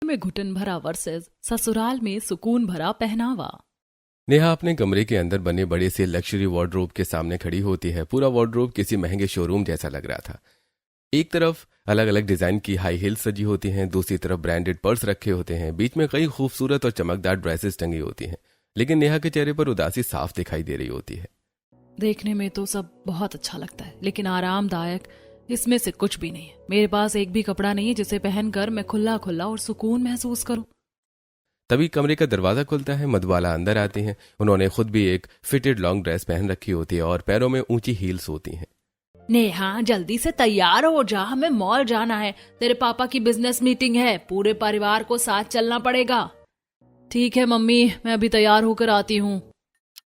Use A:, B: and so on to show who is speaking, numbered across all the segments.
A: में घुटन भरा वर्सेस ससुराल में सुकून भरा पहनावा।
B: नेहा अपने कमरे के अंदर बने बड़े से लग्जरी वार्डरोब के सामने खड़ी होती है। पूरा वार्डरोब किसी महंगे शोरूम जैसा लग रहा था। एक तरफ अलग अलग डिजाइन की हाई हील्स सजी होती हैं, दूसरी तरफ ब्रांडेड पर्स रखे होते हैं, बीच में कई खूबसूरत और चमकदार ड्रेसेस टंगी होती हैं। लेकिन नेहा के चेहरे पर उदासी साफ दिखाई दे रही होती है।
A: देखने में तो सब बहुत अच्छा लगता है, लेकिन आरामदायक इसमें से कुछ भी नहीं है। मेरे पास एक भी कपड़ा नहीं है जिसे पहनकर मैं खुला खुला और सुकून महसूस करूं।
B: तभी कमरे का दरवाजा खुलता है। मधुबाला अंदर आती हैं। उन्होंने खुद भी एक फिटेड लॉन्ग ड्रेस पहन रखी होती है और पैरों में ऊंची हील्स होती हैं।
A: नेहा, जल्दी से तैयार हो जा, हमें मॉल जाना है। तेरे पापा की बिजनेस मीटिंग है, पूरे परिवार को साथ चलना पड़ेगा। ठीक है मम्मी, मैं अभी तैयार होकर आती हूँ।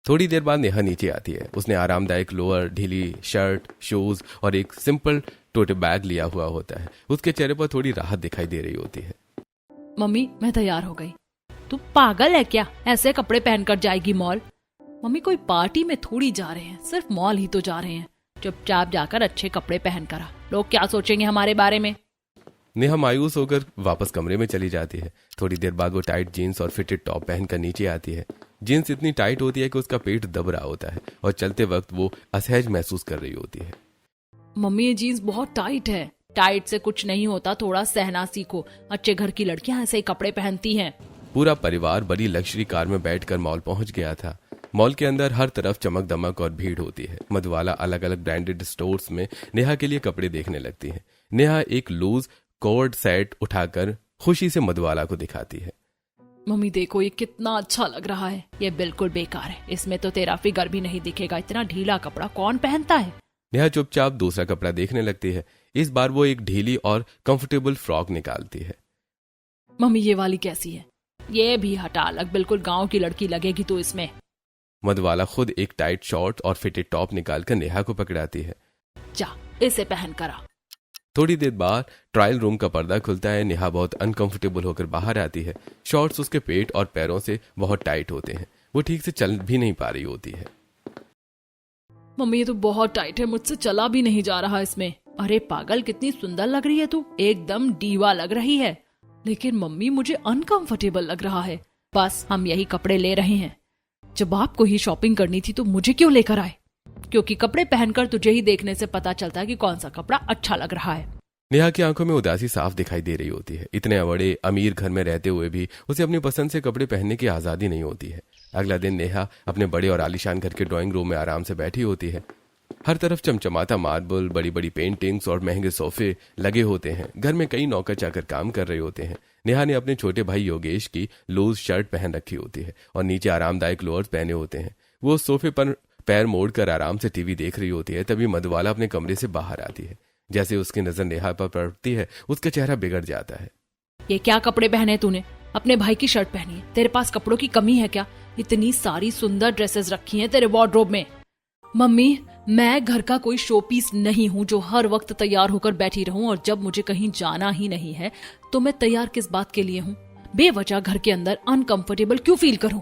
B: थोड़ी देर बाद नेहा नीचे आती है। उसने आरामदायक लोअर, ढीली शर्ट, शूज और एक सिंपल टोटे बैग लिया हुआ होता है। उसके चेहरे पर थोड़ी राहत दिखाई दे रही होती है।
A: मम्मी, मैं तैयार हो गई। तू पागल है क्या? ऐसे कपड़े पहनकर जाएगी मॉल? मम्मी, कोई पार्टी में थोड़ी जा रहे हैं, सिर्फ मॉल ही तो जा रहे हैं। चुपचाप जाकर अच्छे कपड़े पहन कर आ, लोग क्या सोचेंगे हमारे बारे में।
B: नेहा मायूस होकर वापस कमरे में चली जाती है। थोड़ी देर बाद वो टाइट जीन्स और फिटेड टॉप पहनकर नीचे आती है। जीन्स इतनी टाइट होती है कि उसका पेट दब रहा होता है और चलते वक्त वो असहज महसूस कर रही होती है।
A: मम्मी, ये जीन्स बहुत टाइट है। टाइट से कुछ नहीं होता, थोड़ा सहना सीखो। अच्छे घर की लड़कियां ऐसे ही कपड़े पहनती हैं।
B: पूरा परिवार बड़ी लग्जरी कार में बैठकर मॉल पहुंच गया था। मॉल के अंदर हर तरफ चमक दमक और भीड़ होती है। मधुबाला अलग अलग ब्रांडेड स्टोर्स में नेहा के लिए कपड़े देखने लगती है। नेहा एक लूज कोट सेट उठाकर खुशी से मधुबाला को दिखाती है।
A: मम्मी देखो, ये कितना अच्छा लग रहा है। ये बिल्कुल बेकार है, इसमें तो तेरा फिगर भी नहीं दिखेगा। इतना ढीला कपड़ा कौन पहनता है?
B: नेहा चुपचाप दूसरा कपड़ा देखने लगती है। इस बार वो एक ढीली और कंफर्टेबल फ्रॉक निकालती है।
A: मम्मी, ये वाली कैसी है? ये भी हटा, अलग बिल्कुल गांव की लड़की लगेगी तू इसमें।
B: मधुबाला खुद एक टाइट शॉर्ट और फिटेड टॉप निकालकर नेहा को पकड़ाती है।
A: जा, इसे पहन कर आ।
B: थोड़ी देर बाद ट्रायल रूम का पर्दा खुलता है। नेहा बहुत अनकंफर्टेबल होकर बाहर आती है। शॉर्ट्स उसके पेट और पैरों से बहुत टाइट होते हैं। वो ठीक से चल भी नहीं पा रही होती है।
A: मम्मी, ये तो बहुत टाइट है, मुझसे चला भी नहीं जा रहा इसमें। अरे पागल, कितनी सुंदर लग रही है तू, एकदम डीवा लग रही है। लेकिन मम्मी, मुझे अनकंफर्टेबल लग रहा है। बस हम यही कपड़े ले रहे हैं। जब आपको ही शॉपिंग करनी थी तो मुझे क्यों लेकर आए? क्योंकि कपड़े पहनकर तुझे ही देखने से पता चलता है कि कौन सा कपड़ा अच्छा लग रहा है।
B: नेहा की आंखों में उदासी साफ दिखाई दे रही होती है। इतने बड़े अमीर घर में रहते हुए भी उसे अपनी पसंद से कपड़े पहनने की आजादी नहीं होती है। अगला दिन नेहा अपने बड़े और आलीशान घर के ड्राइंग रूम में आराम से बैठी होती है। हर तरफ चमचमाता मार्बल, बड़ी बड़ी पेंटिंग्स और महंगे सोफे लगे होते हैं। घर में कई नौकर चाकर काम कर रहे होते हैं। नेहा ने अपने छोटे भाई योगेश की लूज शर्ट पहन रखी होती है और नीचे आरामदायक लोअर्स पहने होते हैं। वो सोफे पर पैर मोड़कर आराम से टीवी देख रही होती है। तभी मधुबाला अपने कमरे से बाहर आती है। जैसे उसकी नजर नेहा पर पड़ती है, उसका चेहरा बिगड़ जाता है।
A: ये क्या कपड़े पहने तूने? अपने भाई की शर्ट पहनी है। तेरे पास कपड़ों की कमी है क्या? इतनी सारी सुंदर ड्रेसेस रखी हैं तेरे वार्डरोब में। मम्मी, मैं घर का कोई शो पीस नहीं हूँ जो हर वक्त तैयार होकर बैठी रहूं, और जब मुझे कहीं जाना ही नहीं है तो मैं तैयार किस बात के लिए हूँ? बेवजह घर के अंदर अनकंफर्टेबल क्यों फील करूं?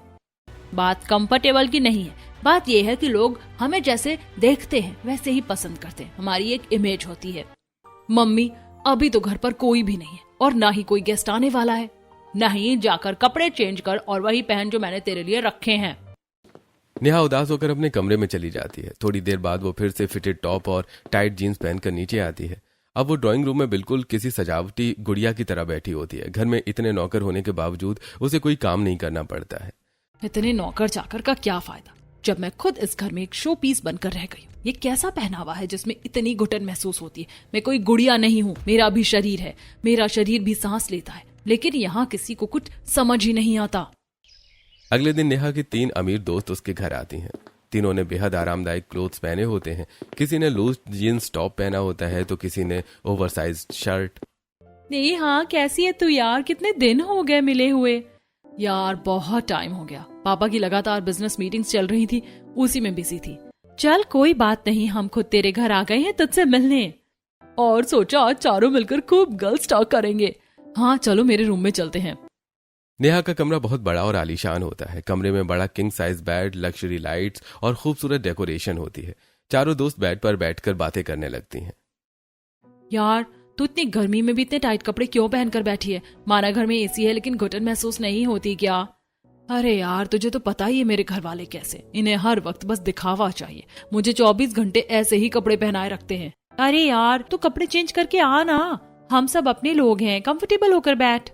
A: बात कंफर्टेबल की नहीं है, बात यह है कि लोग हमें जैसे देखते हैं वैसे ही पसंद करते हैं। हमारी एक इमेज होती है। मम्मी, अभी तो घर पर कोई भी नहीं है और ना ही कोई गेस्ट आने वाला है। नहीं, जाकर कपड़े चेंज कर और वही पहन जो मैंने तेरे लिए रखे हैं।
B: नेहा उदास होकर अपने कमरे में चली जाती है। थोड़ी देर बाद वो फिर से फिटेड टॉप और टाइट जीन्स पहनकर नीचे आती है। अब वो ड्राइंग रूम में बिल्कुल किसी सजावटी गुड़िया की तरह बैठी होती है। घर में इतने नौकर होने के बावजूद उसे कोई काम नहीं करना पड़ता है।
A: इतने नौकर चाकर का क्या फायदा जब मैं खुद इस घर में एक शो पीस बनकर रह गई हूँ। ये कैसा पहनावा है जिसमें इतनी घुटन महसूस होती है? मैं कोई गुड़िया नहीं हूँ, मेरा भी शरीर है, मेरा शरीर भी सांस लेता है, लेकिन यहाँ किसी को कुछ समझ ही नहीं आता।
B: अगले दिन नेहा के 3 अमीर दोस्त उसके घर आती हैं। तीनों ने बेहद आरामदायक क्लोथ्स पहने होते हैं। किसी ने लूज जीन्स टॉप पहना होता है तो किसी ने ओवरसाइज्ड शर्ट।
A: हाँ, कैसी है तू यार? कितने दिन हो गए मिले हुए। यार बहुत टाइम हो गया, पापा की लगातार बिजनेस मीटिंग्स चल रही थी, उसी में बिजी थी। चल कोई बात नहीं, हम खुद तेरे घर आ गए हैं तुझसे मिलने, और सोचा आज चारों मिलकर खूब गर्ल्स टॉक करेंगे। हाँ चलो मेरे रूम में चलते हैं।
B: नेहा का कमरा बहुत बड़ा और आलीशान होता है। कमरे में बड़ा king size bed, luxury lights और खूबसूरत डेकोरेशन होती है। चारों दोस्त बेड पर बैठकर बातें करने लगती हैं।
A: यार तू इतनी गर्मी में भी इतने टाइट कपड़े क्यों पहनकर बैठी है? माना घर में एसी है लेकिन घुटन महसूस नहीं होती क्या? अरे यार, तुझे तो पता ही है मेरे घर वाले कैसे, इन्हें हर वक्त बस दिखावा चाहिए। मुझे 24 घंटे ऐसे ही कपड़े पहनाए रखते हैं। अरे यार, तू कपड़े चेंज करके आ ना, हम सब अपने लोग हैं, कंफर्टेबल होकर बैठ।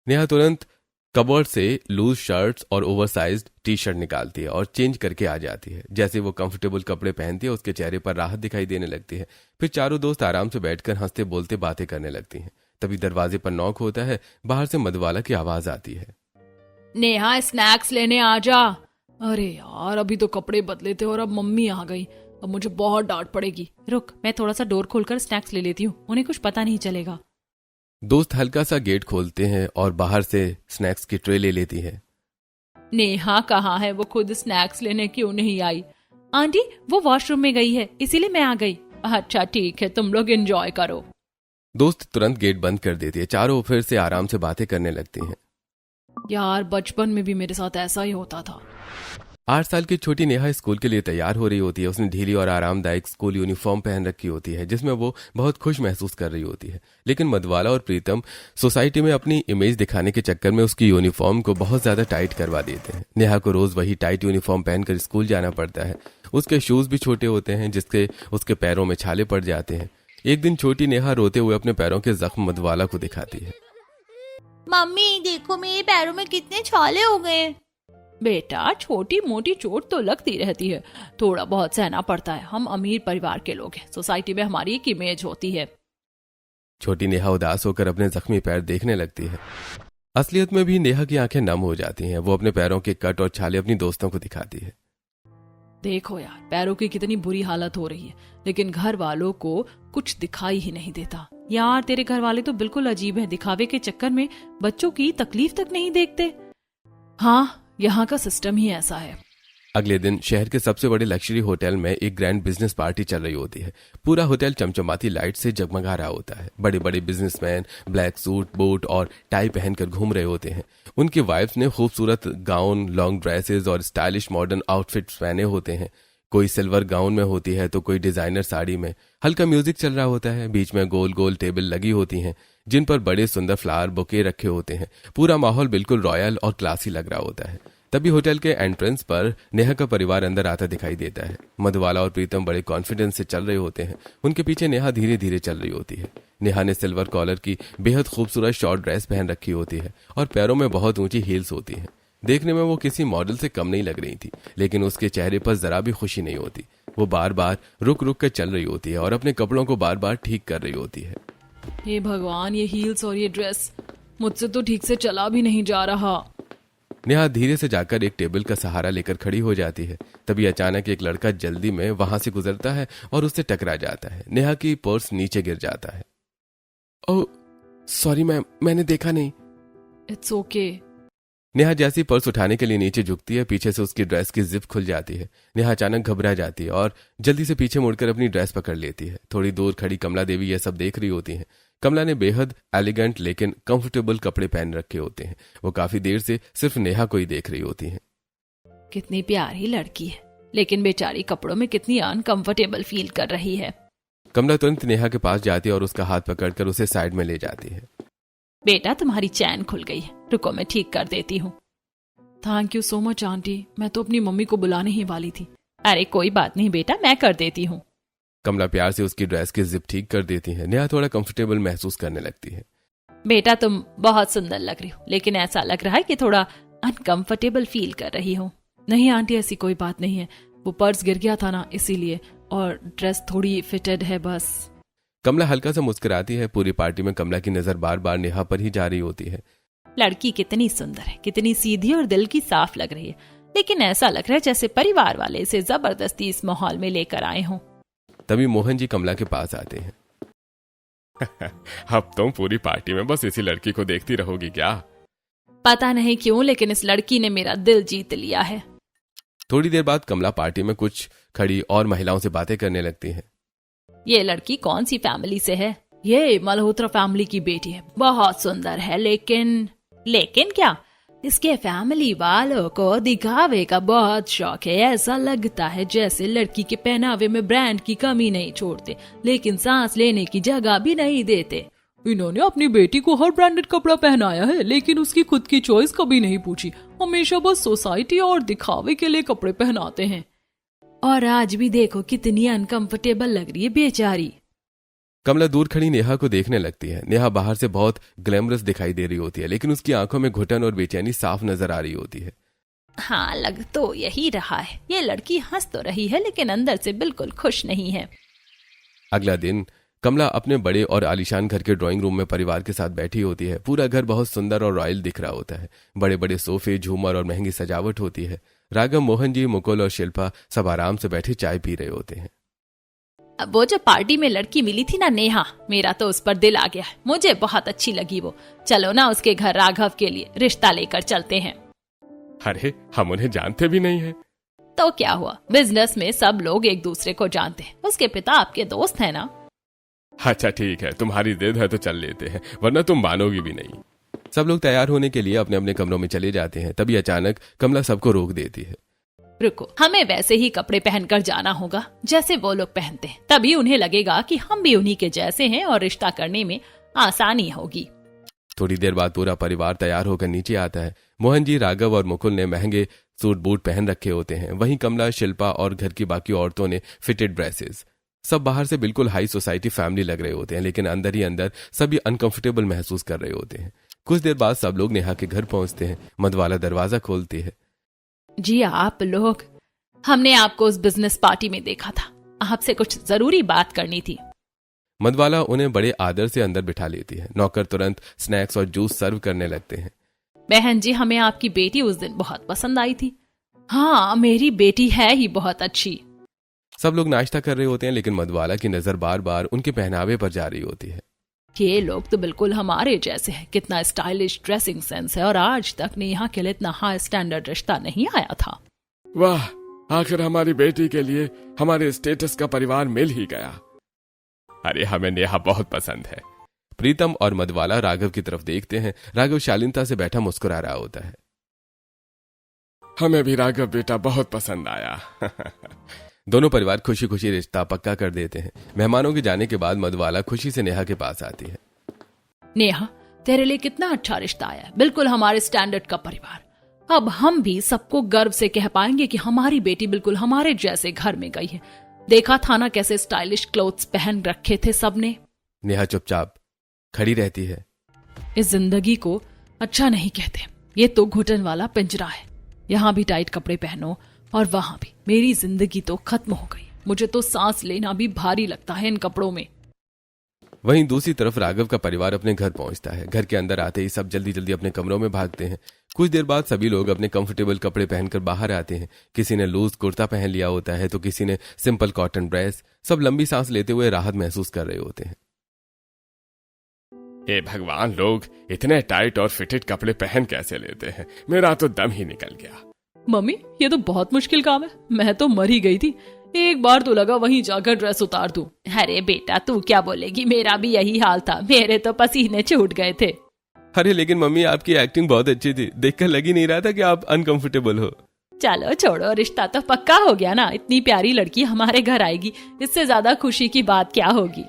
B: नेहा तुरंत कबर्ड से लूज शर्ट्स और ओवरसाइज्ड टी शर्ट निकालती है और चेंज करके आ जाती है। जैसे वो कंफर्टेबल कपड़े पहनती है, उसके चेहरे पर राहत दिखाई देने लगती है। फिर चारों दोस्त आराम से बैठकर हंसते बोलते बातें करने लगती हैं। तभी दरवाजे पर नॉक होता है। बाहर से मधुबाला की आवाज आती है,
A: नेहा स्नैक्स लेने आ जा। अरे यार, अभी तो कपड़े बदले थे और अब मम्मी आ गई, अब मुझे बहुत डांट पड़ेगी। रुक, मैं थोड़ा सा डोर खोलकर स्नैक्स ले लेती हूँ, उन्हें कुछ पता नहीं चलेगा।
B: दोस्त हल्का सा गेट खोलते हैं और बाहर से स्नैक्स की ट्रे ले लेती है।
A: नेहा कहाँ है? वो खुद स्नैक्स लेने क्यों नहीं आई? आंटी, वो वॉशरूम में गई है, इसीलिए मैं आ गई। अच्छा ठीक है, तुम लोग एंजॉय करो।
B: दोस्त तुरंत गेट बंद कर देती है। चारों फिर से आराम से बातें करने लगती हैं।
A: यार, बचपन में भी मेरे साथ ऐसा ही होता था।
B: 8 साल की छोटी नेहा स्कूल के लिए तैयार हो रही होती है। उसने ढीली और आरामदायक स्कूल यूनिफॉर्म पहन रखी होती है, जिसमें वो बहुत खुश महसूस कर रही होती है। लेकिन मधुबाला और प्रीतम सोसाइटी में अपनी इमेज दिखाने के चक्कर में उसकी यूनिफॉर्म को बहुत ज्यादा टाइट करवा देते हैं। नेहा को रोज वही टाइट यूनिफॉर्म पहनकर स्कूल जाना पड़ता है। उसके शूज भी छोटे होते हैं, जिससे उसके पैरों में छाले पड़ जाते हैं। एक दिन छोटी नेहा रोते हुए अपने पैरों के जख्म मधुबाला को दिखाती है।
C: मम्मी देखो, मेरे पैरों में कितने छाले हो गए।
A: बेटा, छोटी मोटी चोट तो लगती रहती है, थोड़ा बहुत सहना पड़ता है। हम अमीर परिवार के लोग हैं, सोसाइटी में हमारी एक इमेज होती है।
B: छोटी नेहा उदास होकर अपने जख्मी पैर देखने लगती है। असलियत में भी नेहा की आंखें नम हो जाती हैं। वो अपने पैरों के कट और छाले अपनी दोस्तों को दिखाती है।
A: देखो यार, पैरों की कितनी बुरी हालत हो रही है, लेकिन घर वालों को कुछ दिखाई ही नहीं देता। यार, तेरे घर वाले तो बिल्कुल अजीब हैं, दिखावे के चक्कर में बच्चों की तकलीफ तक नहीं देखते। हाँ, यहाँ का सिस्टम ही ऐसा है।
B: अगले दिन शहर के सबसे बड़े लग्जरी होटल में एक ग्रैंड बिजनेस पार्टी चल रही होती है। पूरा होटल चमचमाती लाइट से जगमगा रहा होता है। बड़े बड़े बिजनेसमैन ब्लैक सूट, बूट और टाई पहनकर घूम रहे होते हैं। उनकी वाइफ्स ने खूबसूरत गाउन, लॉन्ग ड्रेसेस और स्टाइलिश मॉडर्न आउटफिट्स पहने होते हैं। कोई सिल्वर गाउन में होती है तो कोई डिजाइनर साड़ी में। हल्का म्यूजिक चल रहा होता है। बीच में गोल गोल टेबल लगी होती हैं, जिन पर बड़े सुंदर फ्लावर बुके रखे होते हैं। पूरा माहौल बिल्कुल रॉयल और क्लासी लग रहा होता है। तभी होटल के एंट्रेंस पर नेहा का परिवार अंदर आता दिखाई देता है। मधुबाला और प्रीतम बड़े कॉन्फिडेंस से चल रहे होते हैं। उनके पीछे नेहा धीरे धीरे चल रही होती है। नेहा ने सिल्वर कॉलर की बेहद खूबसूरत शॉर्ट ड्रेस पहन रखी होती है और पैरों में बहुत ऊंची हील्स होती हैं। देखने में वो किसी मॉडल से कम नहीं लग रही थी, लेकिन उसके चेहरे पर जरा भी खुशी नहीं होती। वो बार बार रुक रुक कर चल रही होती है और अपने कपड़ों को बार बार ठीक कर रही होती है।
A: हे भगवान, ये हील्स और ये ड्रेस, मुझसे तो ठीक से चला भी नहीं जा रहा।
B: नेहा धीरे से जाकर एक टेबल का सहारा लेकर खड़ी हो जाती है। तभी अचानक एक लड़का जल्दी में वहां से गुजरता है और उससे टकरा जाता है। नेहा की पर्स नीचे गिर जाता है। ओह सॉरी मैम, मैंने देखा नहीं।
A: It's okay.
B: नेहा जैसी पर्स उठाने के लिए नीचे झुकती है, पीछे से उसकी ड्रेस की जिप खुल जाती है। नेहा अचानक घबरा जाती है और जल्दी से पीछे मुड़कर अपनी ड्रेस पकड़ लेती है। थोड़ी दूर खड़ी कमला देवी यह सब देख रही होती हैं। कमला ने बेहद एलिगेंट लेकिन कंफर्टेबल कपड़े पहन रखे होते हैं। वो काफी देर से सिर्फ नेहा को ही देख रही होती हैं।
A: कितनी प्यारी लड़की है, लेकिन बेचारी कपड़ों में कितनी अनकंफर्टेबल फील कर रही है।
B: कमला तुरंत नेहा के पास जाती है और उसका हाथ पकड़कर उसे साइड में ले जाती है।
A: बेटा, तुम्हारी चैन खुल गई है, रुको मैं ठीक कर देती हूँ। Thank you so much aunty, मैं तो अपनी मम्मी को बुलाने ही वाली थी। अरे कोई बात नहीं बेटा, मैं कर देती हूँ।
B: कमला प्यार से उसकी ड्रेस की जिप ठीक कर देती है। नेहा थोड़ा कंफर्टेबल महसूस करने लगती है।
A: बेटा, तुम बहुत सुंदर लग रही हो, लेकिन ऐसा लग रहा है कि थोड़ा अनकंफर्टेबल फील कर रही हो। नहीं आंटी, ऐसी कोई बात नहीं है, वो पर्स गिर गया था ना इसीलिए, और ड्रेस थोड़ी फिटेड है बस।
B: कमला हल्का सा मुस्कुराती है। पूरी पार्टी में कमला की नजर बार बार नेहा पर ही जा रही होती है।
A: लड़की कितनी सुंदर है, कितनी सीधी और दिल की साफ लग रही है, लेकिन ऐसा लग रहा है जैसे परिवार वाले इसे जबरदस्ती इस माहौल में लेकर आए हों।
B: तभी मोहन जी कमला के पास आते हैं। अब तुम पूरी पार्टी में बस इसी लड़की को देखती रहोगी क्या?
A: पता नहीं क्यों, लेकिन इस लड़की ने मेरा दिल जीत लिया है।
B: थोड़ी देर बाद कमला पार्टी में कुछ खड़ी और महिलाओं से बातें करने लगती है।
A: ये लड़की कौन सी फैमिली से है? ये मल्होत्रा फैमिली की बेटी है, बहुत सुंदर है, लेकिन क्या? इसके फैमिली वालों को दिखावे का बहुत शौक है। ऐसा लगता है जैसे लड़की के पहनावे में ब्रांड की कमी नहीं छोड़ते, लेकिन सांस लेने की जगह भी नहीं देते। इन्होंने अपनी बेटी को हर ब्रांडेड कपड़ा पहनाया है, लेकिन उसकी खुद की चॉइस कभी नहीं पूछी। हमेशा बस सोसाइटी और दिखावे के लिए कपड़े पहनाते हैं। और आज भी देखो कितनी अनकंफर्टेबल लग रही है बेचारी।
B: कमला दूर खड़ी नेहा को देखने लगती है। नेहा बाहर से बहुत ग्लैमरस दिखाई दे रही होती है, लेकिन उसकी आंखों में घुटन और बेचैनी साफ नजर आ रही होती है।
A: हाँ, लग तो यही रहा है। ये लड़की हंस तो रही है, लेकिन अंदर से बिल्कुल खुश नहीं है।
B: अगला दिन कमला अपने बड़े और आलीशान घर के ड्राइंग रूम में परिवार के साथ बैठी होती है। पूरा घर बहुत सुंदर और रॉयल दिख रहा होता है। बड़े बड़े सोफे, झूमर और महंगी सजावट होती है। राघव, मोहन जी, मुकुल और शिल्पा सब आराम से बैठे चाय पी रहे होते हैं।
A: अब वो जो पार्टी में लड़की मिली थी ना नेहा, मेरा तो उस पर दिल आ गया है। मुझे बहुत अच्छी लगी वो। चलो ना उसके घर राघव के लिए रिश्ता लेकर चलते हैं।
B: अरे हम उन्हें जानते भी नहीं है।
A: तो क्या हुआ, बिजनेस में सब लोग एक दूसरे को जानते हैं। उसके पिता आपके दोस्त है ना।
B: अच्छा ठीक है, तुम्हारी जिद है तो चल लेते हैं, वरना तुम मानोगी भी नहीं। सब लोग तैयार होने के लिए अपने अपने कमरों में चले जाते हैं। तभी अचानक कमला सबको रोक देती है।
A: रुको, हमें वैसे ही कपड़े पहनकर जाना होगा जैसे वो लोग पहनते हैं। तभी उन्हें लगेगा कि हम भी उन्हीं के जैसे हैं और रिश्ता करने में आसानी होगी।
B: थोड़ी देर बाद पूरा परिवार तैयार होकर नीचे आता है। मोहन जी, राघव और मुकुल ने महंगे सूट बूट पहन रखे होते हैं। वहीं कमला, शिल्पा और घर की बाकी औरतों ने फिटेड ड्रेसेस। सब बाहर से बिल्कुल हाई सोसाइटी फैमिली लग रहे होते हैं, लेकिन अंदर ही अंदर सभी अनकंफर्टेबल महसूस कर रहे होते हैं। कुछ देर बाद सब लोग नेहा के घर पहुंचते हैं। मधवाला दरवाजा खोलती है।
A: जी आप लोग, हमने आपको उस बिजनेस पार्टी में देखा था। आपसे कुछ जरूरी बात करनी थी।
B: मधवाला उन्हें बड़े आदर से अंदर बिठा लेती है। नौकर तुरंत स्नैक्स और जूस सर्व करने लगते हैं।
A: बहन जी, हमें आपकी बेटी उस दिन बहुत पसंद आई थी। हाँ, मेरी बेटी है ही बहुत अच्छी।
B: सब लोग नाश्ता कर रहे होते हैं, लेकिन मधवाला की नजर बार बार उनके पहनावे पर जा रही होती है।
A: ये लोग तो बिल्कुल हमारे जैसे हैं। कितना स्टाइलिश ड्रेसिंग सेंस है, और आज तक नेहा के लिए इतना हाई स्टैंडर्ड रिश्ता नहीं आया था।
D: वाह, आखिर हमारी बेटी के लिए हमारे स्टेटस का परिवार मिल ही गया।
B: अरे हमें नेहा बहुत पसंद है। प्रीतम और मधवाला राघव की तरफ देखते हैं। राघव शालीनता से बैठा मुस्कुरा रहा होता है।
D: हमें भी राघव बेटा बहुत पसंद आया।
B: दोनों परिवार खुशी खुशी रिश्ता पक्का कर देते हैं। मेहमानों के जाने के बाद मधवाला खुशी से नेहा के पास आती है।
A: नेहा, तेरे लिए कितना अच्छा रिश्ता आया है, बिल्कुल हमारे स्टैंडर्ड का परिवार। अब हम भी सबको गर्व से कह पाएंगे कि हमारी बेटी बिल्कुल हमारे जैसे घर में गई है। देखा था ना कैसे स्टाइलिश क्लोथ्स पहन रखे थे सबने।
B: नेहा चुपचाप खड़ी रहती है।
A: इस जिंदगी को अच्छा नहीं कहते। ये तो घुटन वाला पिंजरा है। यहाँ भी टाइट कपड़े पहनो और वहां भी। मेरी जिंदगी तो खत्म हो गई। मुझे तो सांस लेना भी भारी लगता है इन कपड़ों में।
B: वहीं दूसरी तरफ राघव का परिवार अपने घर पहुंचता है। घर के अंदर आते ही सब जल्दी जल्दी अपने कमरों में भागते हैं। कुछ देर बाद सभी लोग अपने कंफर्टेबल कपड़े पहनकर बाहर आते हैं। किसी ने लूज कुर्ता पहन लिया होता है तो किसी ने सिंपल कॉटन ड्रेस। सब लंबी सांस लेते हुए राहत महसूस कर रहे होते हैं।
D: हे भगवान, लोग इतने टाइट और फिटेड कपड़े पहन कैसे लेते हैं? मेरा तो दम ही निकल गया।
A: मम्मी, ये तो बहुत मुश्किल काम है। मैं तो मर ही गई थी। एक बार तो लगा वहीं जाकर ड्रेस उतार दूं। अरे बेटा, तू क्या बोलेगी, मेरा भी यही हाल था। मेरे तो पसीने छूट गए थे।
B: अरे लेकिन मम्मी, आपकी एक्टिंग बहुत अच्छी थी। देखकर लग ही नहीं रहा था कि आप अनकंफर्टेबल हो।
A: चलो छोड़ो, रिश्ता तो पक्का हो गया ना। इतनी प्यारी लड़की हमारे घर आएगी, इससे ज्यादा खुशी की बात क्या होगी।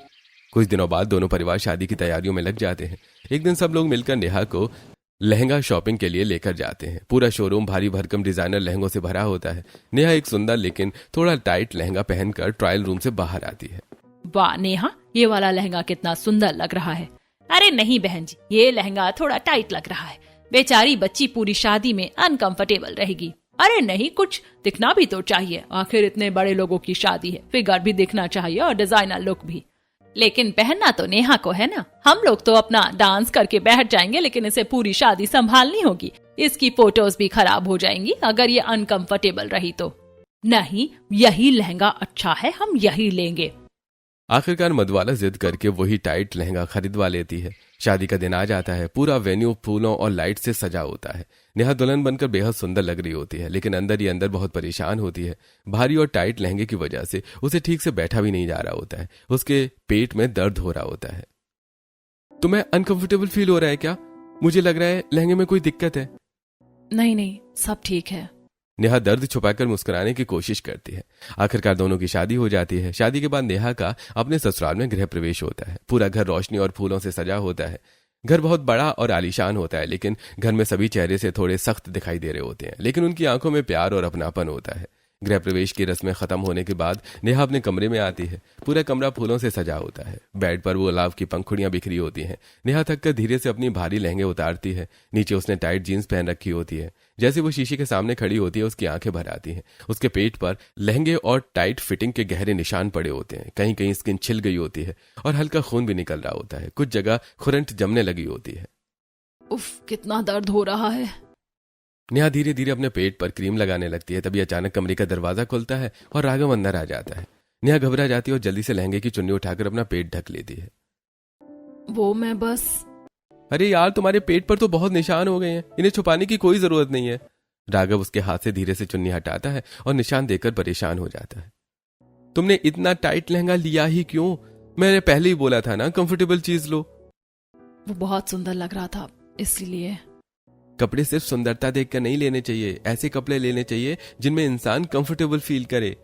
B: कुछ दिनों बाद दोनों परिवार शादी की तैयारियों में लग जाते हैं। एक दिन सब लोग मिलकर नेहा को लहंगा शॉपिंग के लिए लेकर जाते हैं। पूरा शोरूम भारी भरकम डिजाइनर लहंगों से भरा होता है। नेहा एक सुंदर लेकिन थोड़ा टाइट लहंगा पहनकर ट्रायल रूम से बाहर आती है।
A: वाह नेहा, ये वाला लहंगा कितना सुंदर लग रहा है। अरे नहीं बहन जी, ये लहंगा थोड़ा टाइट लग रहा है। बेचारी बच्ची पूरी शादी में अनकंफर्टेबल रहेगी। अरे नहीं, कुछ दिखना भी तो चाहिए। आखिर इतने बड़े लोगों की शादी है, फिगर भी दिखना चाहिए और डिजाइनर लुक भी। लेकिन पहनना तो नेहा को है ना। हम लोग तो अपना डांस करके बैठ जाएंगे, लेकिन इसे पूरी शादी संभालनी होगी। इसकी फोटोज भी खराब हो जाएंगी अगर ये अनकंफर्टेबल रही तो। नहीं, यही लहंगा अच्छा है, हम यही लेंगे।
B: आखिरकार मधवाला जिद करके वही टाइट लहंगा खरीदवा लेती है। शादी का दिन आ जाता है। पूरा वेन्यू फूलों और लाइट से सजा होता है। नेहा दुल्हन बनकर बेहद सुंदर लग रही होती है, लेकिन अंदर ही अंदर बहुत परेशान होती है। भारी और टाइट लहंगे की वजह से उसे ठीक से बैठा भी नहीं जा रहा होता है। उसके पेट में दर्द हो रहा होता है। तुम्हें अनकंफर्टेबल फील हो रहा है क्या? मुझे लग रहा है लहंगे में कोई दिक्कत है।
A: नहीं नहीं, सब ठीक है।
B: नेहा दर्द छुपाकर मुस्कुराने की कोशिश करती है। आखिरकार दोनों की शादी हो जाती है। शादी के बाद नेहा का अपने ससुराल में गृह प्रवेश होता है। पूरा घर रोशनी और फूलों से सजा होता है। घर बहुत बड़ा और आलीशान होता है, लेकिन घर में सभी चेहरे से थोड़े सख्त दिखाई दे रहे होते हैं, लेकिन उनकी आंखों में प्यार और अपनापन होता है। गृह प्रवेश की रस्में खत्म होने के बाद नेहा अपने कमरे में आती है। पूरा कमरा फूलों से सजा होता है। बेड पर वो गुलाब की पंखुड़ियां बिखरी होती हैं। नेहा थककर धीरे से अपनी भारी लहंगे उतारती है। नीचे उसने टाइट जीन्स पहन रखी होती है। जैसे वो शीशे के सामने खड़ी होती है, उसकी आंखें भर आती हैं। उसके पेट पर लहंगे और टाइट फिटिंग के गहरे निशान पड़े होते हैं। कहीं कहीं स्किन छिल गई होती है और हल्का खून भी निकल रहा होता है। कुछ जगह खुरंट जमने लगी होती है।
A: उफ, कितना दर्द हो रहा है।
B: नेहा धीरे धीरे अपने पेट पर क्रीम लगाने लगती है। तभी अचानक कमरे का दरवाजा खुलता है और राघव अंदर आ जाता है। नेहा घबरा जाती है और जल्दी से लहंगे की चुन्नी उठाकर अपना पेट ढक लेती है।
A: वो मैं बस।
B: अरे यार, तुम्हारे पेट पर तो बहुत निशान हो गए हैं, इन्हें छुपाने की कोई जरूरत नहीं है। राघव उसके हाथ से धीरे से चुन्नी हटाता है और निशान देखकर परेशान हो जाता है। तुमने इतना टाइट लहंगा लिया ही क्यों? मैंने पहले ही बोला था ना, कंफर्टेबल चीज लो।
A: वो बहुत सुंदर लग रहा था, इसलिए।
B: कपड़े सिर्फ सुंदरता देखकर नहीं लेने चाहिए, ऐसे कपड़े लेने चाहिए जिनमें इंसान कंफर्टेबल फील करे।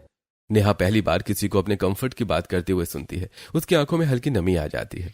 B: नेहा पहली बार किसी को अपने कंफर्ट की बात करते हुए सुनती है। उसकी आंखों में हल्की नमी आ जाती है।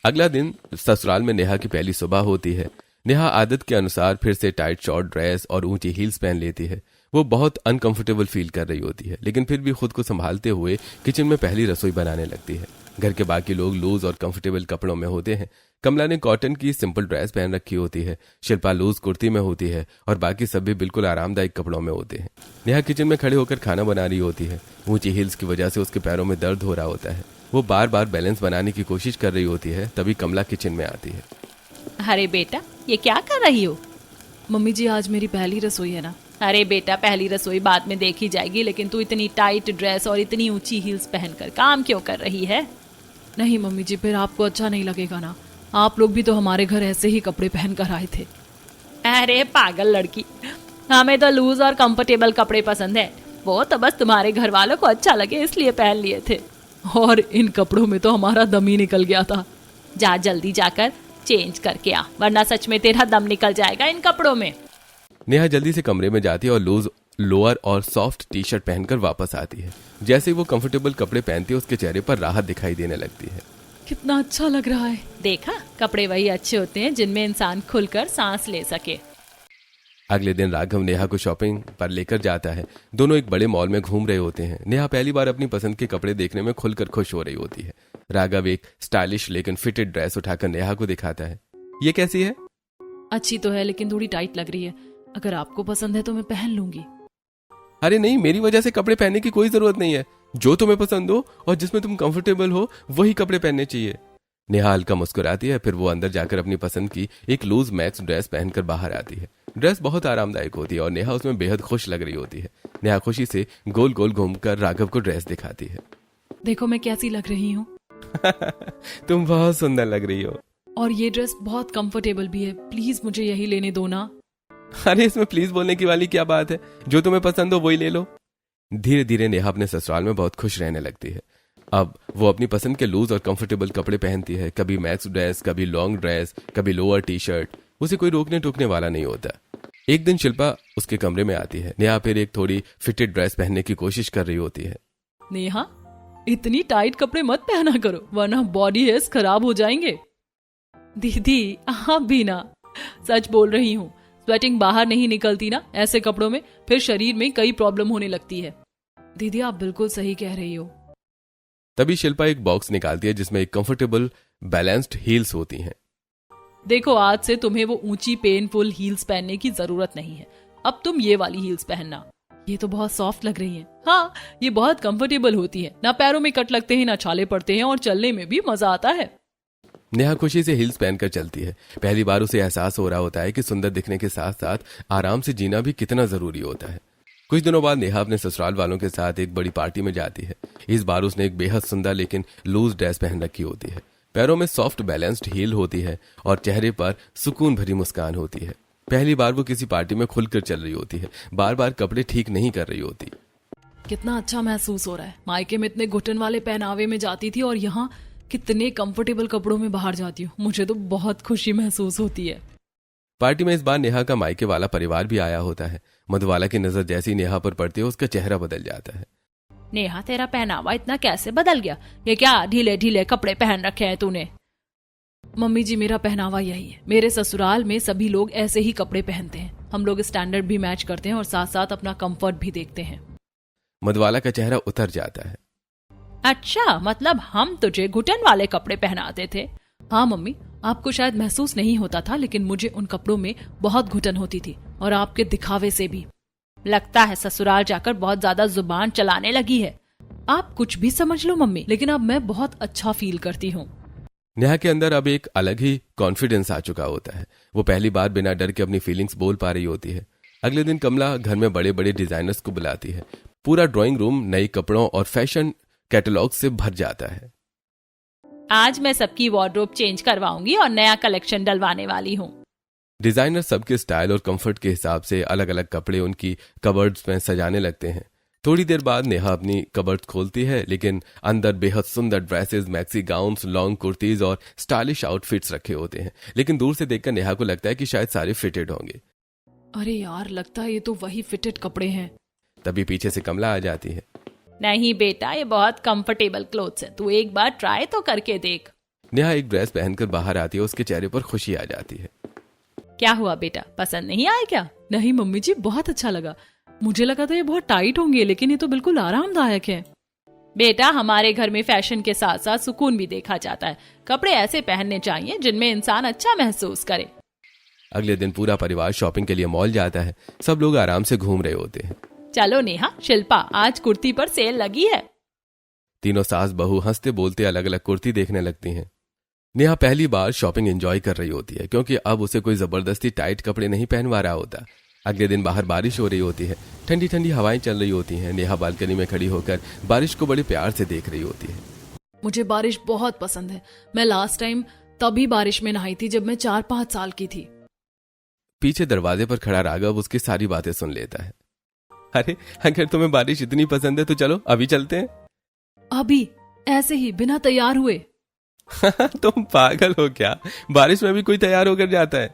B: अगला दिन ससुराल में नेहा की पहली सुबह होती है। नेहा आदत के अनुसार फिर से टाइट शॉर्ट ड्रेस और ऊंची हील्स पहन लेती है। वो बहुत अनकंफर्टेबल फील कर रही होती है, लेकिन फिर भी खुद को संभालते हुए किचन में पहली रसोई बनाने लगती है। घर के बाकी लोग लूज और कंफर्टेबल कपड़ों में होते हैं। कमला ने कॉटन की सिंपल ड्रेस पहन रखी होती है। शिल्पा लूज कुर्ती में होती है और बाकी सब भी बिल्कुल आरामदायक कपड़ों में होते हैं। नेहा किचन में खड़े होकर खाना बना रही होती है। ऊंची हील्स की वजह से उसके पैरों में दर्द हो रहा होता है। वो बार बार बैलेंस बनाने की कोशिश कर रही होती है। तभी कमला किचन में आती है।
C: अरे बेटा, ये क्या कर रही हो?
A: मम्मी जी, आज मेरी पहली रसोई है ना।
C: अरे बेटा, पहली रसोई बाद में देखी जाएगी, लेकिन तू इतनी टाइट ड्रेस और इतनी ऊंची हील्स पहनकर काम क्यों कर रही है?
A: नहीं मम्मी जी, फिर आपको अच्छा नहीं लगेगा ना। आप लोग भी तो हमारे घर ऐसे ही कपड़े पहन कर आए थे।
C: अरे पागल लड़की, हमें तो लूज और कंफर्टेबल कपड़े पसंद है। वो तो बस तुम्हारे घर वालों को अच्छा लगे इसलिए पहन लिए थे।
A: और इन कपड़ों में तो हमारा दम ही निकल गया था।
C: जा जल्दी जाकर चेंज करके आ, वरना सच में तेरा दम निकल जाएगा इन कपड़ों में।
B: नेहा जल्दी से कमरे में जाती है और लूज लोअर और सॉफ्ट टी शर्ट पहनकर वापस आती है। जैसे ही वो कंफर्टेबल कपड़े पहनती है, उसके चेहरे पर राहत दिखाई देने लगती है।
A: कितना अच्छा लग रहा है।
C: देखा, कपड़े वही अच्छे होते हैं जिनमें इंसान खुलकर सांस ले सके।
B: अगले दिन राघव नेहा को शॉपिंग पर लेकर जाता है। दोनों एक बड़े मॉल में घूम रहे होते हैं। नेहा पहली बार अपनी पसंद के कपड़े देखने में खुलकर खुश हो रही होती है। राघव एक स्टाइलिश लेकिन फिटेड ड्रेस उठाकर नेहा को दिखाता है। ये कैसी है?
A: अच्छी तो है, लेकिन थोड़ी टाइट लग रही है। अगर आपको पसंद है तो मैं पहन लूंगी।
B: अरे नहीं, मेरी वजह से कपड़े पहनने की कोई जरूरत नहीं है। जो तुम्हें पसंद हो और जिसमें तुम कंफर्टेबल हो, वही कपड़े पहनने चाहिए। नेहा हल्का मुस्कुराती है। फिर वो अंदर जाकर अपनी पसंद की एक लूज मैक्स ड्रेस पहनकर बाहर आती है। ड्रेस बहुत आरामदायक होती है और नेहा उसमें बेहद खुश लग रही होती है। नेहा खुशी से गोल गोल घूमकर राघव को ड्रेस दिखाती है।
A: देखो मैं कैसी लग रही हूँ।
B: तुम बहुत सुंदर लग रही हो।
A: और ये ड्रेस बहुत कंफर्टेबल भी है। प्लीज मुझे यही लेने दो ना।
B: अरे इसमें प्लीज बोलने की वाली क्या बात है? जो तुम्हें पसंद हो वही ले लो। धीरे धीरे नेहा अपने ससुराल में बहुत खुश रहने लगती है। अब वो अपनी पसंद के लूज और कंफर्टेबल कपड़े पहनती है। कभी मैक्स ड्रेस, कभी लॉन्ग ड्रेस, कभी लोअर टी शर्ट। उसे कोई रोकने टोकने वाला नहीं होता। एक दिन शिल्पा उसके कमरे में आती है। नेहा फिर एक थोड़ी फिटेड ड्रेस पहनने की कोशिश कर रही होती है।
A: नेहा, इतनी टाइट कपड़े मत पहना करो, वरना बॉडी हेयर्स खराब हो जाएंगे। दीदी, आप भी ना। सच बोल रही हूँ, स्वेटिंग बाहर नहीं निकलती ना ऐसे कपड़ों में, फिर शरीर में कई प्रॉब्लम होने लगती है। दीदी, आप बिल्कुल सही कह रही हो।
B: तभी शिल्पा एक बॉक्स निकालती है जिसमें एक कंफर्टेबल बैलेंस्ड हील्स होती हैं।
A: देखो, आज से तुम्हें वो ऊंची पेनफुल हील्स पहनने की जरूरत नहीं है। अब तुम ये वाली हील्स पहनना। ये तो बहुत सॉफ्ट लग रही हैं। हाँ, ये बहुत कंफर्टेबल होती है। ना पैरों में कट लगते हैं, ना छाले पड़ते हैं, और चलने में भी मजा आता है।
B: नेहा खुशी से हील्स पहनकर चलती है। पहली बार उसे एहसास हो रहा होता है कि सुंदर दिखने के साथ साथ आराम से जीना भी कितना जरूरी होता है। कुछ दिनों बाद नेहा अपने ससुराल वालों के साथ एक बड़ी पार्टी में जाती है। इस बार उसने एक बेहद सुंदर लेकिन लूज ड्रेस पहन रखी होती है। पैरों में सॉफ्ट बैलेंस्ड हील होती है और चेहरे पर सुकून भरी मुस्कान होती है। पहली बार वो किसी पार्टी में खुलकर चल रही होती है। बार बार कपड़े ठीक नहीं कर रही होती।
A: कितना अच्छा महसूस हो रहा है। मायके में इतने घुटन वाले पहनावे में जाती थी और यहाँ कितने कंफर्टेबल कपड़ों में बाहर जाती हूँ। मुझे तो बहुत खुशी महसूस होती है।
B: पार्टी में इस बार नेहा का मायके वाला परिवार भी आया होता है। मधुबाला की नजर जैसे ही नेहा पर पड़ती है उसका चेहरा बदल जाता है।
C: नेहा, तेरा पहनावा इतना कैसे बदल गया? ये क्या ढीले ढीले कपड़े पहन रखे हैं तूने?
A: मम्मी जी, मेरा पहनावा यही है। मेरे ससुराल में सभी लोग ऐसे ही कपड़े पहनते हैं। हम लोग स्टैंडर्ड भी मैच करते हैं और साथ साथ अपना कंफर्ट भी देखते हैं।
B: मधुबाला का चेहरा उतर जाता है।
C: अच्छा, मतलब हम तुझे घुटन वाले कपड़े पहनाते थे?
A: हाँ मम्मी, आपको शायद महसूस नहीं होता था, लेकिन मुझे उन कपड़ों में बहुत घुटन होती थी, और आपके दिखावे से भी।
C: लगता है ससुराल जाकर बहुत ज्यादा जुबान चलाने लगी है।
A: आप कुछ भी समझ लो मम्मी, लेकिन अब मैं बहुत अच्छा फील करती हूँ।
B: नेहा के अंदर अब एक अलग ही कॉन्फिडेंस आ चुका होता है। वो पहली बार बिना डर के अपनी फीलिंग्स बोल पा रही होती है। अगले दिन कमला घर में बड़े बड़े डिजाइनर्स को बुलाती है। पूरा ड्राइंग रूम नई कपड़ों और फैशन कैटलॉग से भर जाता है।
C: आज मैं सबकी वार्डरोब चेंज करवाऊंगी और नया कलेक्शन डलवाने वाली हूँ।
B: डिजाइनर सबके स्टाइल और कंफर्ट के हिसाब से अलग अलग कपड़े उनकी कबर्ड्स में सजाने लगते हैं। थोड़ी देर बाद नेहा अपनी कबर्ड खोलती है, लेकिन अंदर बेहद सुंदर dresses, maxi gowns, long kurtis और स्टाइलिश आउटफिट्स रखे होते हैं। लेकिन दूर से देखकर नेहा को लगता है कि शायद सारे फिटेड होंगे।
A: अरे यार, लगता है ये तो वही फिटेड कपड़े हैं।
B: तभी पीछे से कमला आ जाती है।
C: नहीं बेटा, ये बहुत कंफर्टेबल क्लोथ्स है, तू एक बार ट्राई तो करके देख।
B: नेहा एक ड्रेस पहनकर बाहर आती है। उसके चेहरे पर खुशी आ जाती है।
C: क्या हुआ बेटा, पसंद नहीं आया क्या?
A: नहीं मम्मी जी, बहुत अच्छा लगा। मुझे लगा था ये बहुत टाइट होंगे, लेकिन ये तो बिल्कुल आरामदायक है।
C: बेटा, हमारे घर में फैशन के साथ साथ सुकून भी देखा जाता है। कपड़े ऐसे पहनने चाहिए जिनमें इंसान अच्छा महसूस करे।
B: अगले दिन पूरा परिवार शॉपिंग के लिए मॉल जाता है। सब लोग आराम से घूम रहे होते हैं।
C: चलो नेहा, शिल्पा, आज कुर्ती पर सेल लगी है।
B: तीनों सास बहू हंसते बोलते अलग अलग कुर्ती देखने लगती हैं। नेहा पहली बार शॉपिंग एंजॉय कर रही होती है, क्योंकि अब उसे कोई जबरदस्ती टाइट कपड़े नहीं पहनवा रहा होता। अगले दिन बाहर बारिश हो रही होती है। ठंडी ठंडी हवाएं चल रही होती हैं। नेहा बालकनी में खड़ी होकर बारिश को बड़े प्यार से देख रही होती है।
A: मुझे बारिश बहुत पसंद है। मैं लास्ट टाइम तभी बारिश में नहाई थी जब मैं 4-5 साल की थी।
B: पीछे दरवाजे पर खड़ा राघव उसकी सारी बातें सुन लेता है। अरे, अगर तुम्हें बारिश इतनी पसंद है तो चलो अभी चलते हैं।
A: अभी? ऐसे ही बिना तैयार हुए?
B: तुम पागल हो क्या? बारिश में भी कोई तैयार होकर जाता है?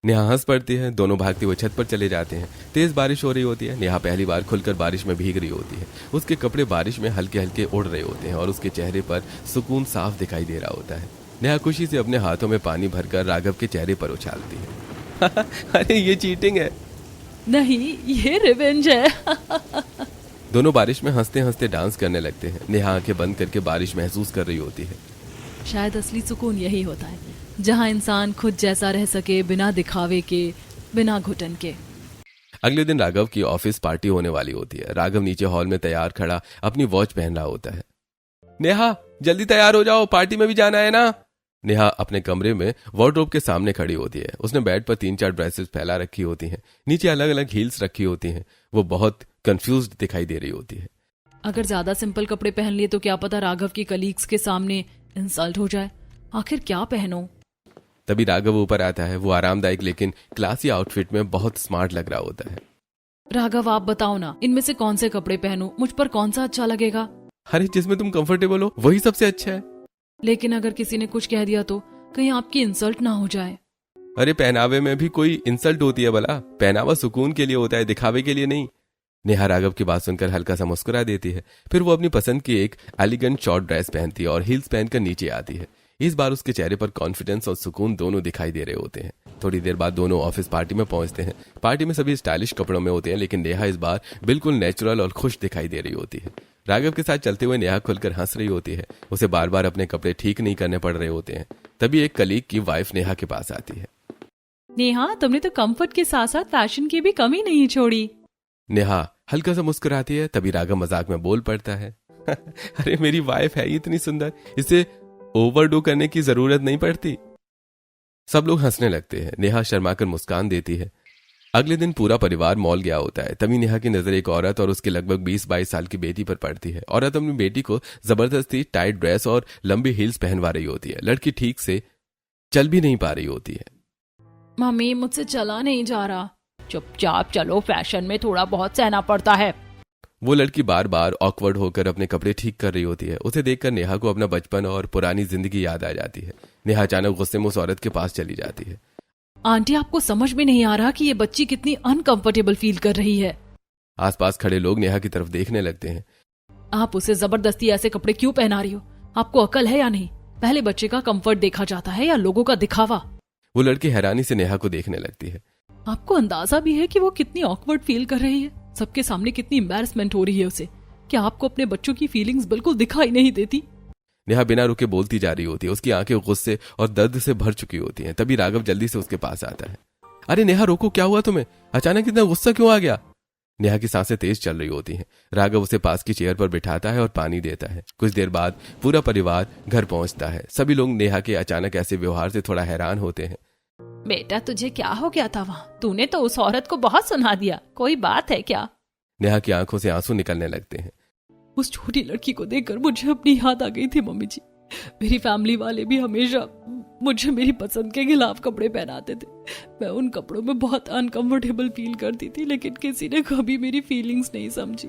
B: नेहा हंस पड़ती है। दोनों भागते हुए छत पर चले जाते हैं। तेज बारिश हो रही होती है। नेहा पहली बार खुलकर बारिश में भीग रही होती है। उसके कपड़े बारिश में हल्के हल्के उड़ रहे होते हैं और उसके चेहरे पर सुकून साफ दिखाई दे रहा होता है। नेहा खुशी से अपने हाथों में पानी भरकर राघव के चेहरे पर उछालती है। अरे, ये चीटिंग है।
A: नहीं, ये रिवेंज है।
B: दोनों बारिश में हंसते हंसते डांस करने लगते हैं। नेहा आंखें बंद करके बारिश महसूस कर रही होती है।
A: शायद असली सुकून यही होता है, जहाँ इंसान खुद जैसा रह सके, बिना दिखावे के, बिना घुटन के।
B: अगले दिन राघव की ऑफिस पार्टी होने वाली होती है। राघव नीचे हॉल में तैयार खड़ा अपनी वॉच पहन रहा होता है। नेहा, जल्दी तैयार हो जाओ, पार्टी में भी जाना है ना। नेहा अपने कमरे में वार्डरोब के सामने खड़ी होती है। उसने बेड पर 3-4 ड्रेसेस फैला रखी होती हैं। नीचे अलग अलग हील्स रखी होती हैं। वो बहुत कंफ्यूज्ड दिखाई दे रही होती है।
A: अगर ज्यादा सिंपल कपड़े पहन लिए तो क्या पता राघव की कलीग्स के सामने इंसल्ट हो जाए। आखिर क्या पहनूं?
B: तभी राघव ऊपर आता है। वो आरामदायक लेकिन क्लासी आउटफिट में बहुत स्मार्ट लग रहा होता है।
A: राघव, आप बताओ ना, इनमें से कौन से कपड़े पहनूं? मुझ पर कौन सा अच्छा लगेगा?
B: अरे, जिसमें तुम कंफर्टेबल हो वही सबसे अच्छा है।
A: लेकिन अगर किसी ने कुछ कह दिया तो कहीं आपकी इंसल्ट ना हो जाए।
B: अरे, पहनावे में भी कोई इंसल्ट होती है भला? पहनावा सुकून के लिए होता है, दिखावे के लिए नहीं। नेहा राघव की बात सुनकर हल्का सा मुस्कुरा देती है। फिर वो अपनी पसंद की एक एलिगेंट शॉर्ट ड्रेस पहनती है और हील्स पहनकर नीचे आती है। इस बार उसके चेहरे पर कॉन्फिडेंस और सुकून दोनों दिखाई दे रहे होते हैं। थोड़ी देर बाद दोनों ऑफिस पार्टी में पहुंचते हैं। पार्टी में सभी स्टाइलिश कपड़ों में होते हैं, लेकिन नेहा इस बार बिल्कुल नेचुरल और खुश दिखाई दे रही होती है। राघव के साथ चलते हुए नेहा खुलकर हंस रही होती है। उसे बार बार अपने कपड़े ठीक नहीं करने पड़ रहे होते हैं। तभी एक कलीग की वाइफ नेहा के पास आती है।
C: नेहा, तुमने तो कंफर्ट के साथ साथ फैशन की भी कमी नहीं छोड़ी।
B: नेहा हल्का सा मुस्कुराती है। तभी राघव मजाक में बोल पड़ता है। अरे, मेरी वाइफ है इतनी सुंदर, इसे ओवरडू करने की जरूरत नहीं पड़ती। सब लोग हंसने लगते हैं। नेहा शर्माकर मुस्कान देती है। अगले दिन पूरा परिवार मॉल गया होता है। तभी नेहा की नजर एक औरत और उसकी लगभग 20-22 साल की बेटी पर पड़ती है। औरत अपनी बेटी को जबरदस्ती टाइट ड्रेस और लंबी हील्स पहनवा रही होती है। लड़की ठीक से चल भी नहीं पा रही होती है।
A: मम्मी, मुझसे चला नहीं जा रहा।
C: चुपचाप चलो, फैशन में थोड़ा बहुत सहना पड़ता है।
B: वो लड़की बार बार ऑकवर्ड होकर अपने कपड़े ठीक कर रही होती है। उसे देखकर नेहा को अपना बचपन और पुरानी जिंदगी याद आ जाती है। नेहा अचानक गुस्से में उस औरत के पास चली जाती है।
A: आंटी, आपको समझ में नहीं आ रहा कि ये बच्ची कितनी अनकंफर्टेबल फील कर रही है।
B: आसपास खड़े लोग नेहा की तरफ देखने लगते हैं।
A: आप उसे जबरदस्ती ऐसे कपड़े क्यों पहना रही हो? आपको अकल है या नहीं? पहले बच्चे का कंफर्ट देखा जाता है या लोगों का दिखावा?
B: वो लड़की हैरानी से नेहा को देखने लगती है।
A: आपको अंदाजा भी है कि वो कितनी ऑकवर्ड फील कर रही है? सबके सामने कितनी एम्बैरसमेंट हो रही है उसे। क्या आपको अपने बच्चों की फीलिंग्स बिल्कुल दिखाई नहीं देती?
B: नेहा बिना रुके बोलती जा रही होती है। उसकी आंखें गुस्से और दर्द से भर चुकी होती हैं। तभी राघव जल्दी से उसके पास आता है। अरे नेहा, रोको, क्या हुआ तुम्हें? अचानक इतना गुस्सा क्यों आ गया? नेहा की सांसें तेज चल रही होती हैं। राघव उसे पास की चेयर पर बिठाता है और पानी देता है। कुछ देर बाद पूरा परिवार घर पहुंचता है। सभी लोग नेहा के अचानक ऐसे व्यवहार से थोड़ा हैरान होते हैं।
C: बेटा, तुझे क्या हो गया था वहाँ? तूने तो उस औरत को बहुत सुना दिया। कोई बात है क्या?
B: नेहा की आंखों से आंसू निकलने लगते हैं।
A: उस छोटी लड़की को देखकर मुझे अपनी याद आ गई थी मम्मी जी। मेरी फैमिली वाले भी हमेशा मुझे मेरी पसंद के खिलाफ कपड़े पहनाते थे। मैं उन कपड़ों में बहुत अनकंफर्टेबल फील करती थी, लेकिन किसी ने कभी मेरी फीलिंग्स नहीं समझी।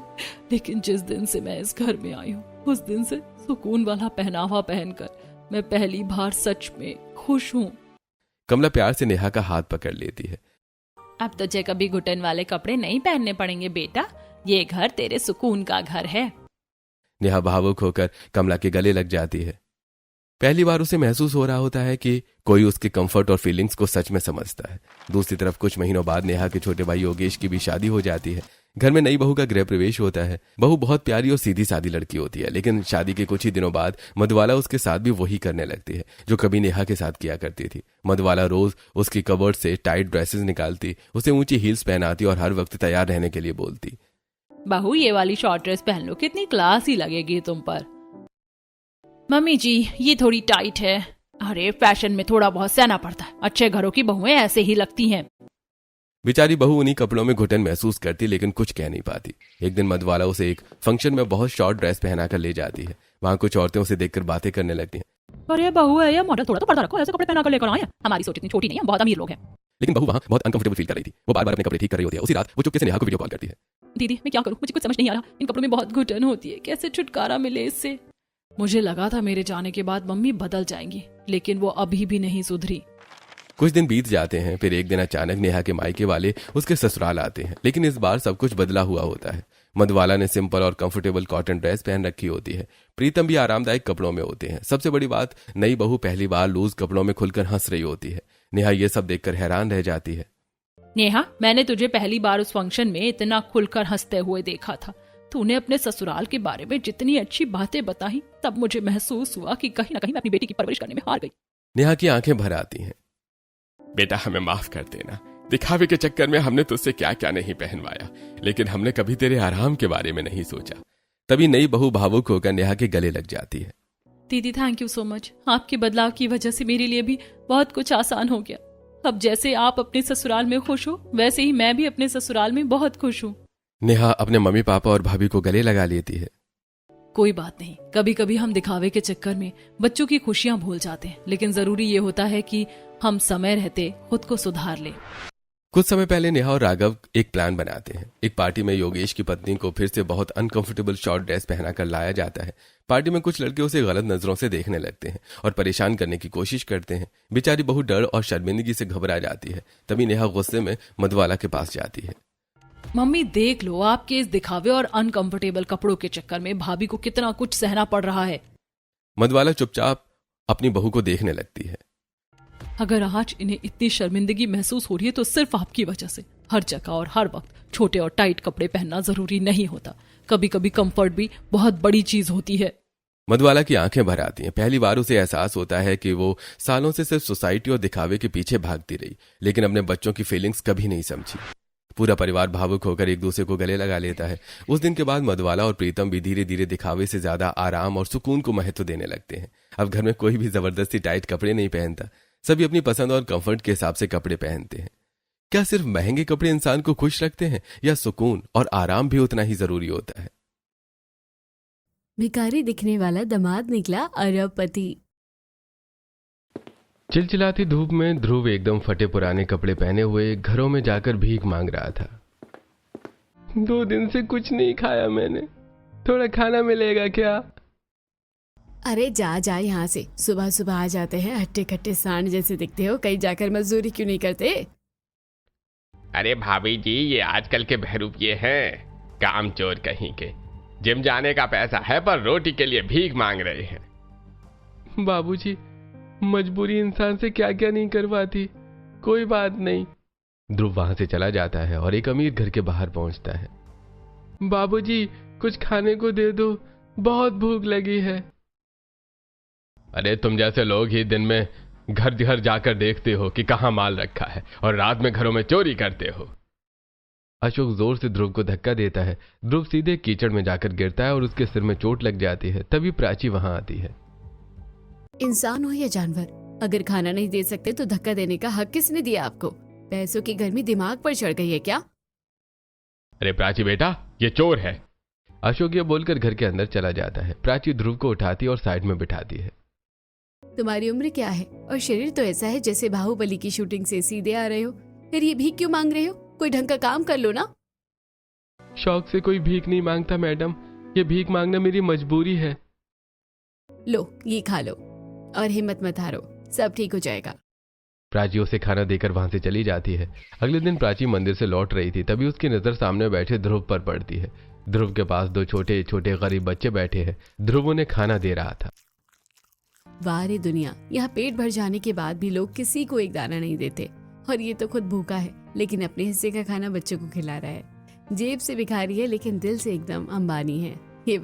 A: लेकिन जिस दिन से मैं इस घर में आई हूँ, उस दिन से सुकून वाला पहनावा पहनकर मैं पहली बार सच में खुश हूँ।
B: कमला प्यार से नेहा का हाथ पकड़ लेती है।
C: अब तुझे कभी घुटन वाले कपड़े नहीं पहनने पड़ेंगे बेटा। ये घर तेरे सुकून का घर है।
B: नेहा भावुक होकर कमला के गले लग जाती है। पहली बार उसे महसूस हो रहा होता है कि कोई उसके कंफर्ट और फीलिंग्स को सच में समझता है। दूसरी तरफ कुछ महीनों बाद नेहा के छोटे भाई योगेश की भी शादी हो जाती है। घर में नई बहू का गृह प्रवेश होता है। बहू बहुत प्यारी और सीधी सादी लड़की होती है, लेकिन शादी के कुछ ही दिनों बाद मधुबाला उसके साथ भी वही करने लगती है जो कभी नेहा के साथ किया करती थी। मधुबाला रोज उसकी कबर्ड से टाइट ड्रेसेस निकालती, उसे ऊंची हील्स पहनाती और हर वक्त तैयार रहने के लिए बोलती।
C: बहू, ये वाली शॉर्ट ड्रेस पहन लो, कितनी क्लासी लगेगी तुम पर। मम्मी जी, ये थोड़ी टाइट है। अरे, फैशन में थोड़ा बहुत सहना पड़ता है। अच्छे घरों की बहुएं ऐसे ही लगती हैं।
B: बेचारी बहू उन्हीं कपड़ों में घुटन महसूस करती, लेकिन कुछ कह नहीं पाती। एक दिन मधुबाला उसे एक फंक्शन में बहुत शॉर्ट ड्रेस पहनाकर ले जाती है। वहां कुछ औरतें उसे देखकर बातें करने लगती हैं।
A: अरे बहू है, ये मॉडल थोड़ा तो पर्दा रखो, ऐसे कपड़े पहना कर लेकर आए हैं। हमारी सोच इतनी छोटी नहीं है, बहुत अमीर लोग हैं।
B: लेकिन बहू वहां बहुत अनकंफर्टेबल फील कर रही थी। वो बार बार अपने कपड़े ठीक कर रही होती है। उसी रात वो चुपके से नेहा को वीडियो कॉल करती है।
A: दीदी, मैं क्या करूं? मुझे कुछ समझ नहीं आ रहा। इन कपड़ों में बहुत घुटन होती है, कैसे छुटकारा मिले इससे? मुझे लगा था मेरे जाने के बाद मम्मी बदल जाएंगी, लेकिन वो अभी भी नहीं सुधरी।
B: कुछ दिन बीत जाते हैं। फिर एक दिन अचानक नेहा के मायके वाले उसके ससुराल आते हैं, लेकिन इस बार सब कुछ बदला हुआ होता है। मधुबाला ने सिंपल और कंफर्टेबल कॉटन ड्रेस पहन रखी होती है। प्रीतम भी आरामदायक कपड़ों में होते हैं। सबसे बड़ी बात, नई बहू पहली बार लूज कपड़ों में खुलकर हंस रही होती है। नेहा ये सब देखकर हैरान रह जाती है।
C: नेहा, मैंने तुझे पहली बार उस फंक्शन में इतना खुलकर हंसते हुए देखा था। तूने अपने ससुराल के बारे में जितनी अच्छी बातें बताई, तब मुझे महसूस हुआ कि कहीं ना कहीं मैं अपनी बेटी की परवरिश करने में हार गई।
B: नेहा की आंखें भर आती हैं।
D: बेटा, हमें माफ कर देना। दिखावे के चक्कर में हमने तुझसे क्या क्या नहीं पहनवाया, लेकिन हमने कभी तेरे आराम के बारे में नहीं सोचा।
B: तभी नई बहू भावुक होकर नेहा के गले लग जाती है।
A: दीदी, थैंक यू सो मच। आपके बदलाव की वजह से मेरे लिए भी बहुत कुछ आसान हो गया। अब जैसे आप अपने ससुराल में खुश हो, वैसे ही मैं भी अपने ससुराल में बहुत खुश हूँ।
B: नेहा अपने मम्मी पापा और भाभी को गले लगा लेती है।
A: कोई बात नहीं, कभी कभी हम दिखावे के चक्कर में बच्चों की खुशियां भूल जाते हैं, लेकिन जरूरी ये होता है कि हम समय रहते खुद को सुधार लें।
B: कुछ समय पहले नेहा और राघव एक प्लान बनाते हैं। एक पार्टी में योगेश की पत्नी को फिर से बहुत अनकंफर्टेबल शॉर्ट ड्रेस पहनाकर लाया जाता है। पार्टी में कुछ लड़के उसे गलत नजरों से देखने लगते हैं और परेशान करने की कोशिश करते हैं। बेचारी बहू डर और शर्मिंदगी से घबरा जाती है। तभी नेहा गुस्से में मधुबाला के पास जाती है।
A: मम्मी, देख लो, आपके इस दिखावे और अनकंफर्टेबल कपड़ों के चक्कर में भाभी को कितना कुछ सहना पड़ रहा है।
B: मधुबाला चुपचाप अपनी बहू को देखने लगती है।
A: अगर आज इन्हें इतनी शर्मिंदगी महसूस हो रही है तो सिर्फ आपकी वजह से। हर जगह और हर वक्त छोटे और टाइट कपड़े पहनना जरूरी नहीं होता। कभी कभी कंफर्ट भी बहुत बड़ी चीज होती है।
B: मधुबाला की आंखें भर आती हैं। पहली बार उसे एहसास होता है कि वो सालों से सिर्फ सोसाइटी और दिखावे के पीछे भागती रही, लेकिन अपने बच्चों की फीलिंग्स कभी नहीं समझी। पूरा परिवार भावुक होकर एक दूसरे को गले लगा लेता है। उस दिन के बाद मधुबाला और प्रीतम भी धीरे धीरे दिखावे से ज्यादा आराम और सुकून को महत्व देने लगते हैं। अब घर में कोई भी जबरदस्ती टाइट कपड़े नहीं पहनता। सभी अपनी पसंद और कंफर्ट के हिसाब से कपड़े पहनते हैं। क्या सिर्फ महंगे कपड़े इंसान को खुश रखते हैं, या सुकून और आराम भी उतना ही जरूरी होता है?
E: भिखारी दिखने वाला दामाद निकला अरबपति।
B: चिलचिलाती धूप में ध्रुव एकदम फटे पुराने कपड़े पहने हुए घरों में जाकर भीख मांग रहा था। 2 दिन से कुछ नहीं खाया मैंने, थोड़ा खाना मिलेगा क्या?
E: अरे जा जा यहाँ से, सुबह सुबह आ जाते हैं, हट्टे कट्टे सांड जैसे दिखते हो। कहीं जाकर मजदूरी क्यों नहीं करते?
D: अरे भाभी जी, ये आजकल के बहरूपिये हैं, काम चोर कहीं के। जिम जाने का पैसा है पर रोटी के लिए भीख मांग रहे हैं।
B: बाबूजी, मजबूरी इंसान से क्या क्या नहीं करवाती, कोई बात नहीं। ध्रुव वहां से चला जाता है और एक अमीर घर के बाहर पहुंचता है। बाबूजी, कुछ खाने को दे दो, बहुत भूख लगी है।
D: अरे तुम जैसे लोग ही दिन में घर घर जाकर देखते हो कि कहाँ माल रखा है और रात में घरों में चोरी करते हो।
B: अशोक जोर से ध्रुव को धक्का देता है। ध्रुव सीधे कीचड़ में जाकर गिरता है और उसके सिर में चोट लग जाती है। तभी प्राची वहां आती है।
E: इंसान हो या जानवर, अगर खाना नहीं दे सकते तो धक्का देने का हक किसने दिया आपको? पैसों की गर्मी दिमाग पर चढ़ गई है क्या?
D: अरे प्राची बेटा, ये चोर है।
B: अशोक ये बोलकर घर के अंदर चला जाता है। प्राची ध्रुव को उठाती और साइड में बिठाती है।
E: तुम्हारी उम्र क्या है और शरीर तो ऐसा है जैसे बाहुबली की शूटिंग से सीधे आ रहे हो। फिर ये भीख क्यों मांग रहे हो? कोई ढंग का काम कर लो ना।
B: शौक से कोई भीख नहीं मांगता मैडम, ये भीख मांगना मेरी मजबूरी है।
E: लो ये खा लो और हिम्मत मत हारो, सब ठीक हो जाएगा।
B: प्राची उसे खाना देकर वहां से चली जाती है। अगले दिन प्राची मंदिर से लौट रही थी, तभी उसकी नजर सामने बैठे ध्रुव पर पड़ती है। ध्रुव के पास दो छोटे छोटे गरीब बच्चे बैठे हैं। ध्रुव उन्हें खाना दे रहा था।
E: वाह रे दुनिया, यहाँ पेट भर जाने के बाद भी लोग किसी को एक दाना नहीं देते, और ये तो खुद भूखा है लेकिन अपने हिस्से का खाना बच्चों को खिला रहा है। जेब से भिखारी है लेकिन दिल से एकदम अंबानी है। ये